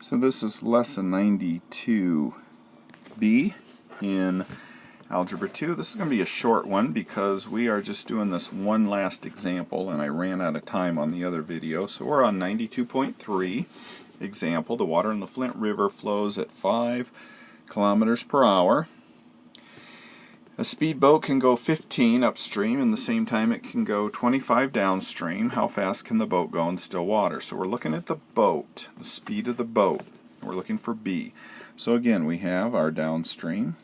So this is lesson 92B in Algebra 2. This is going to be a short one because we are just doing this one last example and I ran out of time on the other video. So we're on 92.3 example. The water in the Flint River flows at 5 kilometers per hour. A speedboat can go 15 upstream and the same time it can go 25 downstream. How fast can the boat go in still water? So we're looking at the boat, the speed of the boat. We're looking for B. So again, we have our downstream.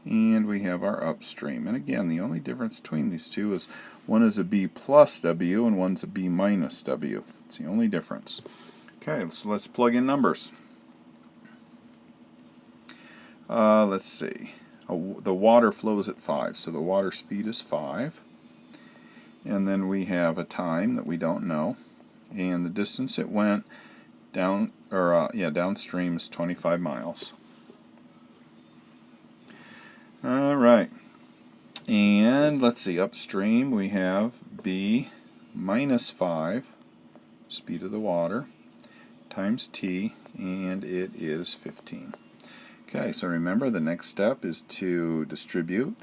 And we have our upstream. And again, the only difference between these two is one is a B plus W and one's a B minus W. It's the only difference. Okay, so let's plug in numbers. Let's see. The water flows at 5, so the water speed is 5. And then we have a time that we don't know. And the distance it went downstream is 25 miles. Alright. And let's see, upstream we have B minus 5, speed of the water, times T, and it is 15. Okay, so remember the next step is to distribute.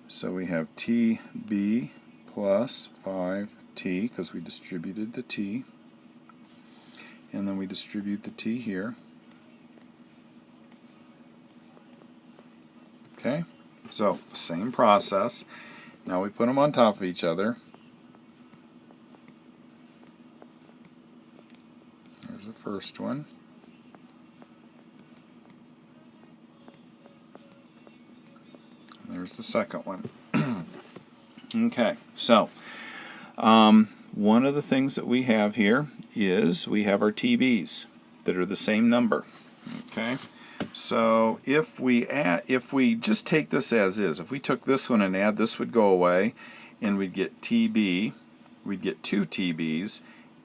So we have TB plus 5T because we distributed the T. And then we distribute the T here. Okay, so same process. Now we put them on top of each other. There's the first one. And there's the second one. Okay, so one of the things that we have here is we have our TBs that are the same number. Okay, so if we just take this as is, if we took this one and add, this would go away, and we'd get TB, we'd get 2 TBs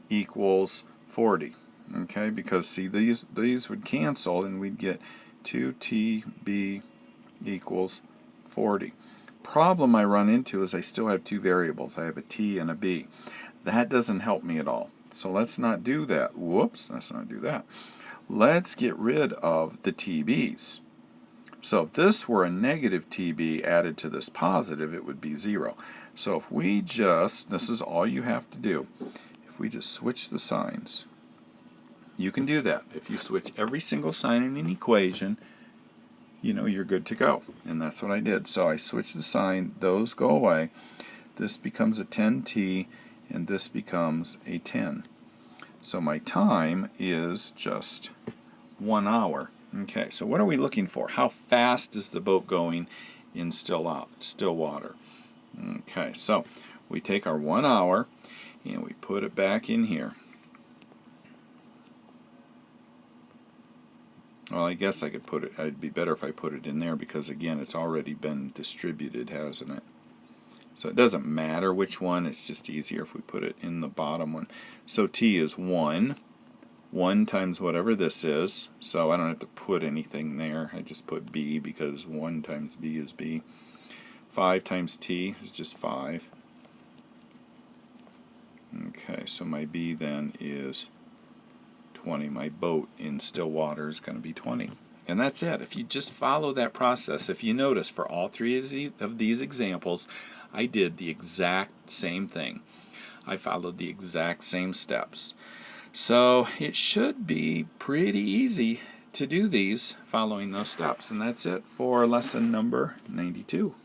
equals 40. Okay, because see these would cancel, and we'd get 2 TB equals 40. Problem I run into is I still have 2 variables. I have a T and a B. That doesn't help me at all. So let's not do that. Whoops, let's not do that. Let's get rid of the TBs. So if this were a negative TB added to this positive, it would be 0. So if we just, this is all you have to do, if we just switch the signs, you can do that. If you switch every single sign in an equation, you know you're good to go. And that's what I did. So I switched the sign, those go away. This becomes a 10T and this becomes a 10. So my time is just 1 hour. Okay, so what are we looking for? How fast is the boat going in still water? Okay, so we take our 1 hour and we put it back in here. Well, I guess I could put it, it'd be better if I put it in there because, again, it's already been distributed, hasn't it? So it doesn't matter which one, it's just easier if we put it in the bottom one. So T is 1 times whatever this is, so I don't have to put anything there. I just put B because 1 times B is B. 5 times T is just 5. Okay, so my B then is 20. My boat in still water is going to be 20. And that's it. If you just follow that process, if you notice for all 3 of these examples, I did the exact same thing. I followed the exact same steps. So it should be pretty easy to do these following those steps. And that's it for lesson number 92.